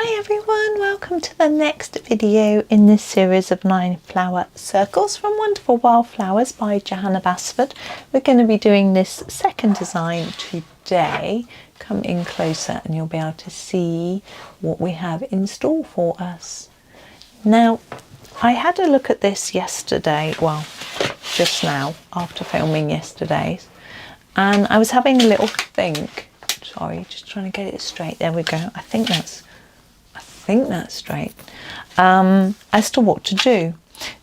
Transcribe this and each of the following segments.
Hi everyone, welcome to the next video in this series of 9 flower circles from Wonderful Wildflowers by Johanna Basford. We're going to be doing this second design today. Come in closer and you'll be able to see what we have in store for us. Now, I had a look at this yesterday, well, just now after filming yesterday's, and I was having a little think. Sorry, just trying to get it straight. There we go. I think that's straight. As to what to do,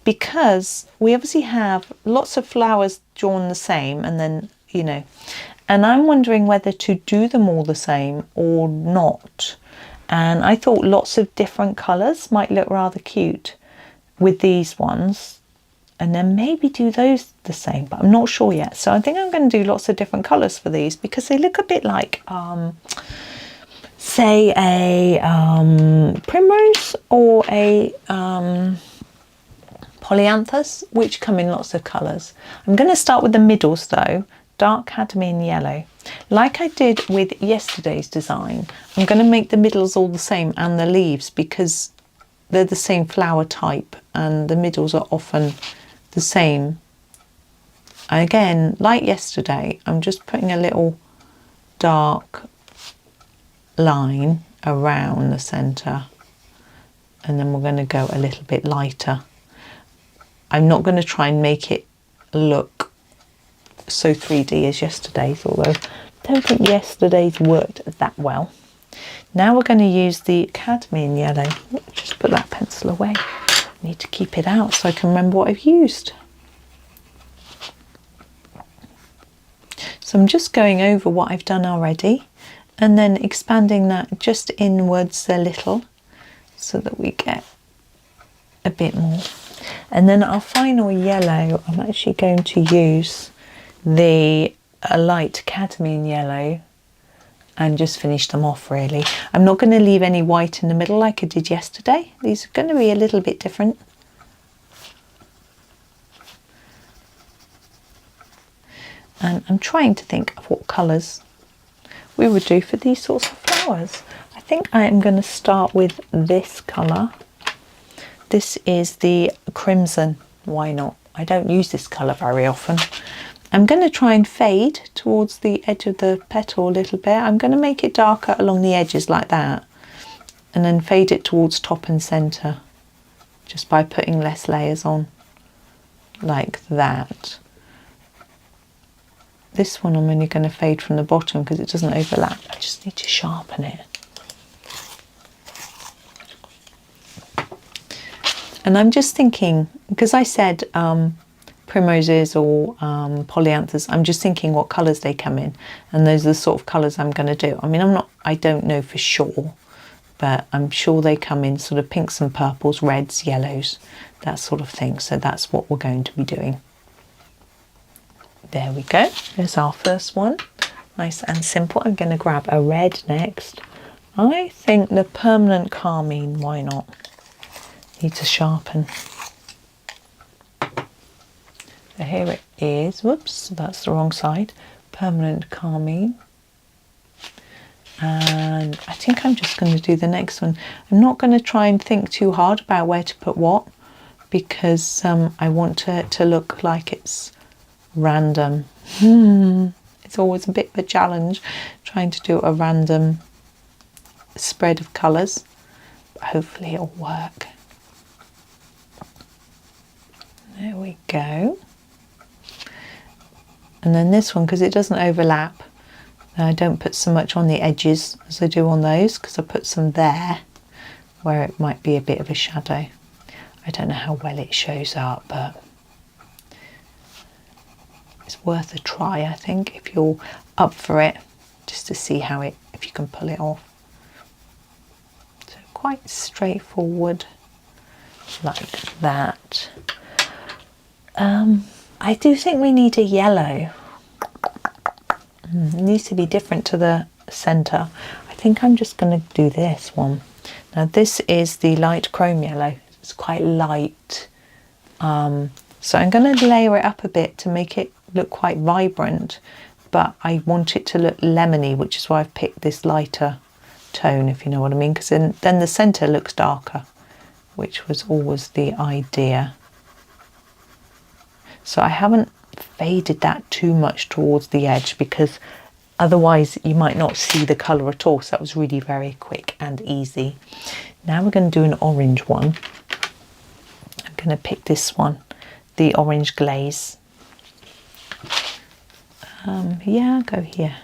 because we obviously have lots of flowers drawn the same, and then and I'm wondering whether to do them all the same or not. And I thought lots of different colours might look rather cute with these ones, and then maybe do those the same, but I'm not sure yet. So I think I'm going to do lots of different colours for these because they look a bit like say a primrose or a polyanthus, which come in lots of colours. I'm going to start with the middles though, dark cadmium yellow. Like I did with yesterday's design, I'm going to make the middles all the same and the leaves because they're the same flower type and the middles are often the same. Again, like yesterday, I'm just putting a little dark line around the centre, and then we're going to go a little bit lighter. I'm not going to try and make it look so 3D as yesterday's, although I don't think yesterday's worked that well. Now we're going to use the cadmium yellow. Just put that pencil away. I need to keep it out so I can remember what I've used. So I'm just going over what I've done already and then expanding that just inwards a little so that we get a bit more. And then our final yellow, I'm actually going to use the light cadmium yellow and just finish them off really. I'm not going to leave any white in the middle like I did yesterday. These are going to be a little bit different. And I'm trying to think of what colours we would do for these sorts of flowers. I think I am going to start with this colour. This is the crimson. Why not? I don't use this colour very often. I'm going to try and fade towards the edge of the petal a little bit. I'm going to make it darker along the edges like that, and then fade it towards top and centre just by putting less layers on like that. This one I'm only going to fade from the bottom because it doesn't overlap. I just need to sharpen it. And I'm just thinking, because I said primroses or polyanthus, I'm just thinking what colours they come in, and those are the sort of colours I'm going to do. I mean, I don't know for sure, but I'm sure they come in sort of pinks and purples, reds, yellows, that sort of thing. So that's what we're going to be doing. There we go. There's our first one. Nice and simple. I'm going to grab a red next. I think the permanent carmine, why not? Need to sharpen. So here it is. Whoops, that's the wrong side. Permanent carmine. And I think I'm just going to do the next one. I'm not going to try and think too hard about where to put what, because I want it to look like it's random. It's always a bit of a challenge trying to do a random spread of colours, but hopefully it'll work. There we go. And then this one, because it doesn't overlap, I don't put so much on the edges as I do on those, because I put some there where it might be a bit of a shadow. I don't know how well it shows up, but it's worth a try, I think, if you're up for it, just to see how if you can pull it off. So quite straightforward, like that. I do think we need a yellow. It needs to be different to the centre. I think I'm just going to do this one. Now this is the light chrome yellow. It's quite light. So I'm going to layer it up a bit to make it look quite vibrant, but I want it to look lemony, which is why I've picked this lighter tone, if you know what I mean, because then the centre looks darker, which was always the idea. So I haven't faded that too much towards the edge, because otherwise you might not see the colour at all. So that was really very quick and easy. Now we're going to do an orange one. I'm going to pick this one, the orange glaze. Yeah, go here.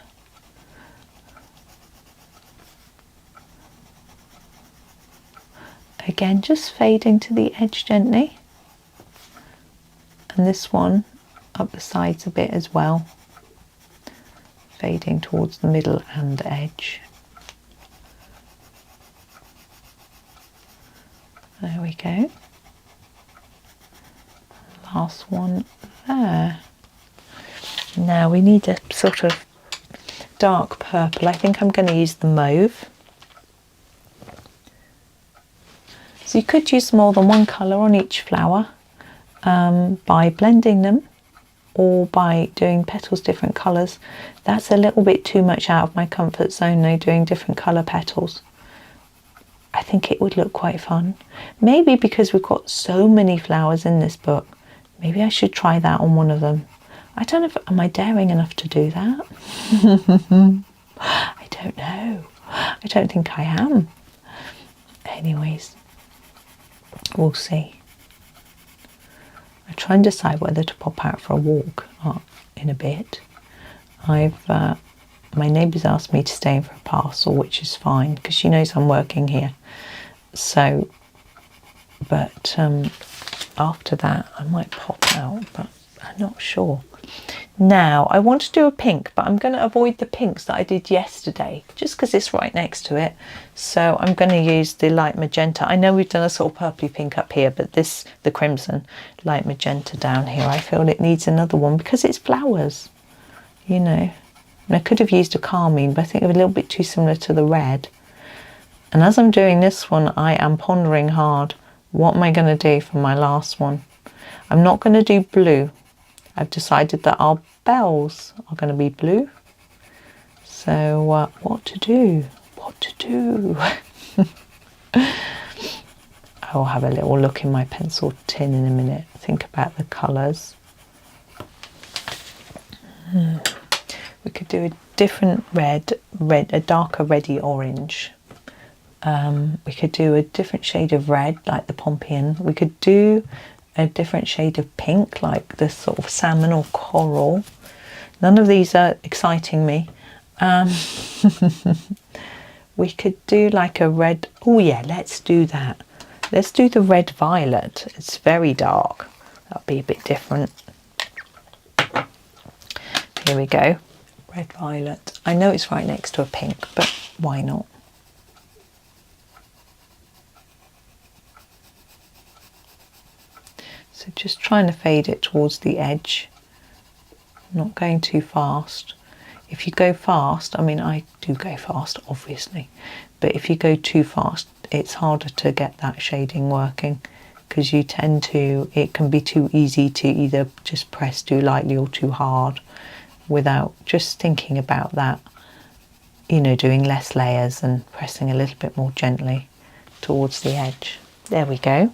Again, just fading to the edge gently. And this one up the sides a bit as well. Fading towards the middle and edge. There we go. Last one there. Now we need a sort of dark purple. I think I'm going to use the mauve. So you could use more than one colour on each flower by blending them, or by doing petals different colours. That's a little bit too much out of my comfort zone though, doing different colour petals. I think it would look quite fun. Maybe because we've got so many flowers in this book, maybe I should try that on one of them. I don't know am I daring enough to do that? I don't know. I don't think I am. Anyways, we'll see. I try and decide whether to pop out for a walk in a bit. My neighbour's asked me to stay in for a parcel, which is fine because she knows I'm working here. So, but after that I might pop out, but I'm not sure. Now I want to do a pink, but I'm going to avoid the pinks that I did yesterday just because it's right next to it. So I'm going to use the light magenta. I know we've done a sort of purpley pink up here, but this, the crimson light magenta down here, I feel it needs another one because it's flowers, you know. And I could have used a carmine, but I think it was a little bit too similar to the red. And as I'm doing this one, I am pondering hard, what am I going to do for my last one? I'm not going to do blue. I've decided that our bells are going to be blue. So what to do? What to do? I'll have a little look in my pencil tin in a minute. Think about the colours. We could do a different red, a darker reddy orange. We could do a different shade of red, like the pompion. We could do a different shade of pink, like this sort of salmon or coral. None of these are exciting me. We could do like a red. Oh yeah, let's do that. Let's do the red violet. It's very dark. That'll be a bit different. Here we go. Red violet. I know it's right next to a pink, but why not? So just trying to fade it towards the edge, not going too fast. If you go fast, I mean, I do go fast, obviously, but if you go too fast, it's harder to get that shading working because you tend to, it can be too easy to either just press too lightly or too hard without just thinking about that, you know, doing less layers and pressing a little bit more gently towards the edge. There we go.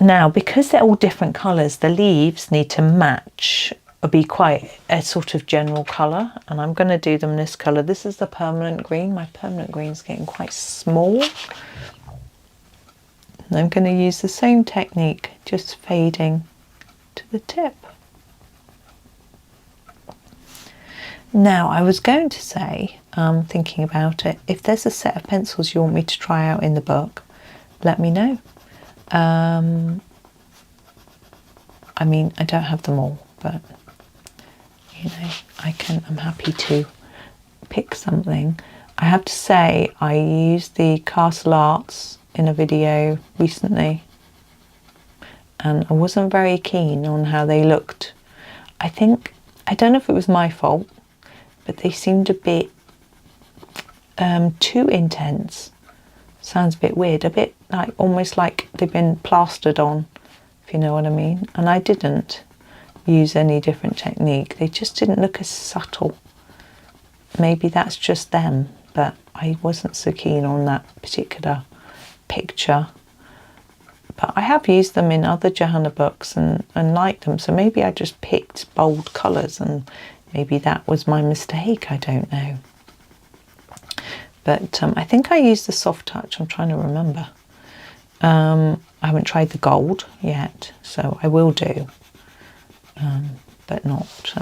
Now, because they're all different colours, the leaves need to match or be quite a sort of general colour, and I'm going to do them this colour. This is the permanent green. My permanent green is getting quite small. And I'm going to use the same technique, just fading to the tip. Now, I was going to say, thinking about it, if there's a set of pencils you want me to try out in the book, let me know. I mean, I don't have them all, but you know, I'm happy to pick something. I have to say, I used the Castell in a video recently, and I wasn't very keen on how they looked. I don't know if it was my fault, but they seemed a bit too intense. Sounds a bit weird, a bit like almost like they've been plastered on, if you know what I mean. And I didn't use any different technique. They just didn't look as subtle. Maybe that's just them, but I wasn't so keen on that particular picture. But I have used them in other Johanna books and liked them, so maybe I just picked bold colours and maybe that was my mistake, I don't know. But I think I used the soft touch, I'm trying to remember. I haven't tried the gold yet, so I will do, but not...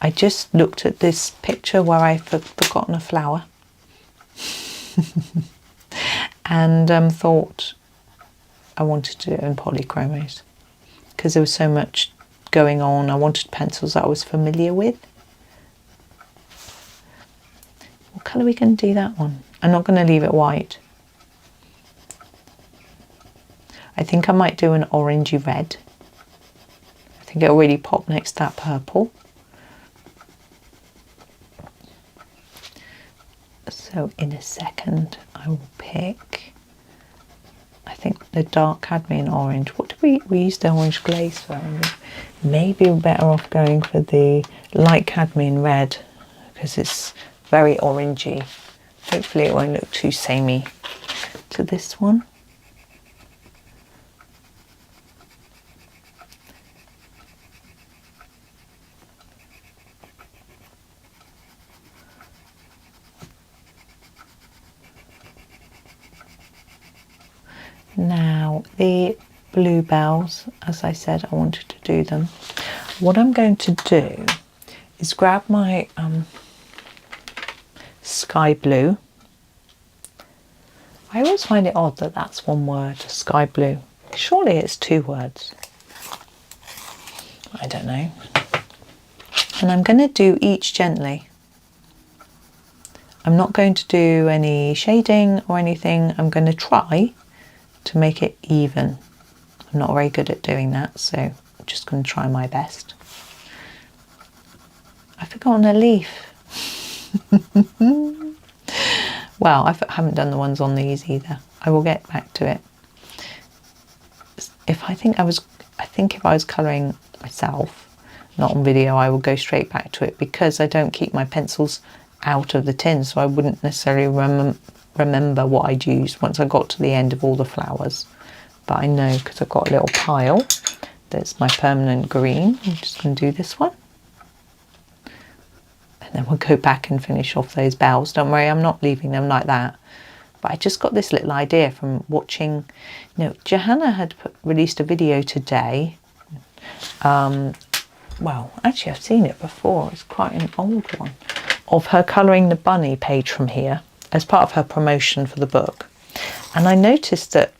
I just looked at this picture where I've forgotten a flower and thought I wanted to do it in Polychromos because there was so much going on. I wanted pencils that I was familiar with. What colour are we going to do that one? I'm not going to leave it white. I think I might do an orangey red. I think it'll really pop next to that purple. So in a second I will pick, I think, the dark cadmium orange. What did we used the orange glaze for? Maybe we're better off going for the light cadmium red because it's very orangey. Hopefully it won't look too samey to this one. Now the bluebells, as I said, I wanted to do them. What I'm going to do is grab my sky blue. I always find it odd that that's one word, sky blue. Surely it's two words. I don't know. And I'm going to do each gently. I'm not going to do any shading or anything. I'm going to try to make it even. I'm not very good at doing that, so I'm just going to try my best. I've forgotten a leaf. Well, I haven't done the ones on these either. I will get back to it. I think if I was colouring myself, not on video, I will go straight back to it because I don't keep my pencils out of the tin, so I wouldn't necessarily remember what I'd used once I got to the end of all the flowers. But I know because I've got a little pile. That's my permanent green. I'm just going to do this one. And then we'll go back and finish off those bells. Don't worry, I'm not leaving them like that. But I just got this little idea from watching, Johanna had released a video today. Well, actually I've seen it before. It's quite an old one. Of her colouring the bunny page from here as part of her promotion for the book. And I noticed that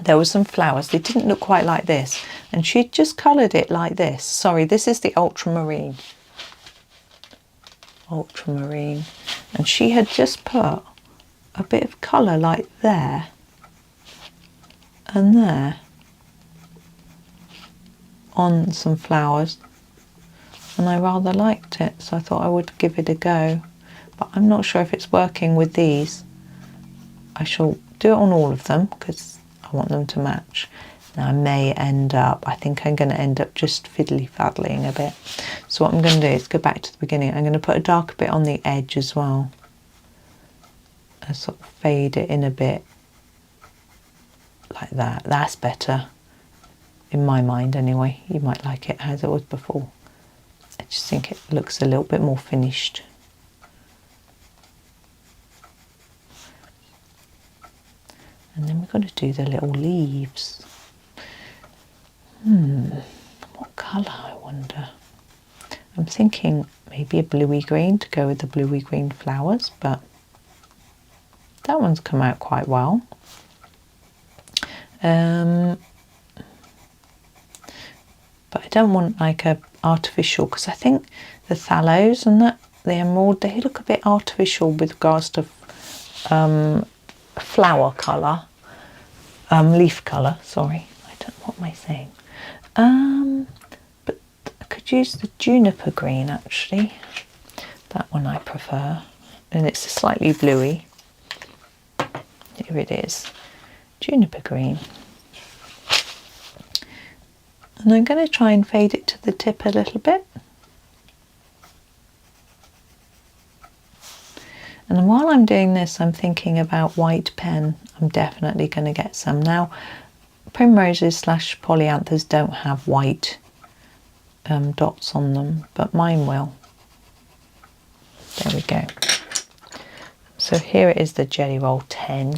there were some flowers. They didn't look quite like this. And she'd just coloured it like this. Sorry, this is the ultramarine. Ultramarine. And she had just put a bit of colour like there and there on some flowers. And I rather liked it, so I thought I would give it a go. But I'm not sure if it's working with these. I shall do it on all of them because I want them to match. Now I may end up, I think I'm going to end up just fiddly-faddling a bit. So what I'm going to do is go back to the beginning. I'm going to put a darker bit on the edge as well. And sort of fade it in a bit like that. That's better. In my mind anyway. You might like it as it was before. I just think it looks a little bit more finished. And then we've got to do the little leaves. What colour, I wonder? I'm thinking maybe a bluey green to go with the bluey green flowers, but that one's come out quite well. But I don't want like a artificial, because I think the phthalo and that, the emerald, they look a bit artificial with regards to flower colour, leaf colour, sorry. What am I saying? But I could use the juniper green actually. That one I prefer. And it's slightly bluey. Here it is. Juniper green. And I'm going to try and fade it to the tip a little bit. And while I'm doing this, I'm thinking about white pen. I'm definitely going to get some. Now, primroses / polyanthers don't have white dots on them, but mine will. There we go. So here it is, the Jelly Roll 10.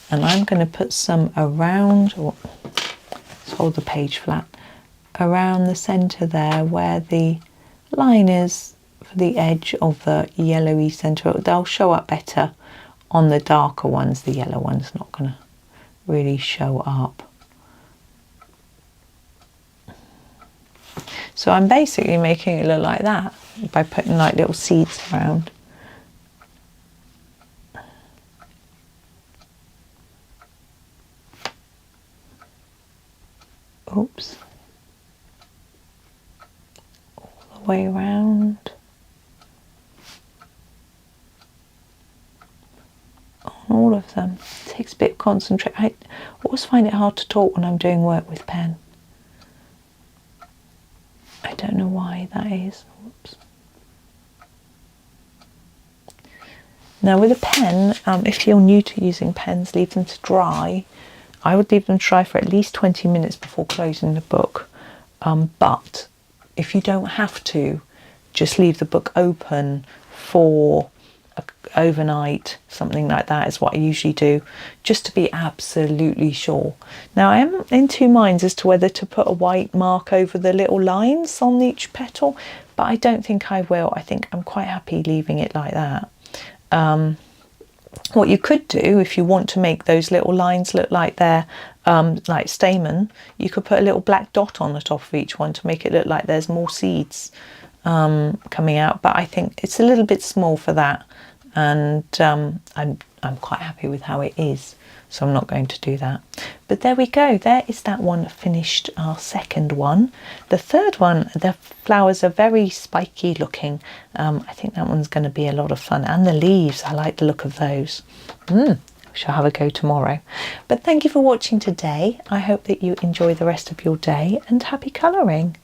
And I'm going to put some around, let's hold the page flat, around the centre there where the line is for the edge of the yellowy centre. They'll show up better on the darker ones. The yellow one's not going to really show up. So I'm basically making it look like that by putting like little seeds around. Oops. All the way around. On all of them. It takes a bit of concentration. I always find it hard to talk when I'm doing work with pen. I don't know why that is. Whoops. Now with a pen, if you're new to using pens, leave them to dry. I would leave them to dry for at least 20 minutes before closing the book. But if you don't have to, just leave the book open for overnight, something like that is what I usually do, just to be absolutely sure. Now I am in two minds as to whether to put a white mark over the little lines on each petal, but I don't think I will. I think I'm quite happy leaving it like that. What you could do, if you want to make those little lines look like they're like stamen, you could put a little black dot on the top of each one to make it look like there's more seeds coming out, but I think it's a little bit small for that, and I'm quite happy with how it is, so I'm not going to do that. But there we go, there is that one finished, our second one. The third one, the flowers are very spiky looking. I think that one's going to be a lot of fun, and the leaves, I like the look of those. Shall have a go tomorrow. But thank you for watching today. I hope that you enjoy the rest of your day, and happy colouring.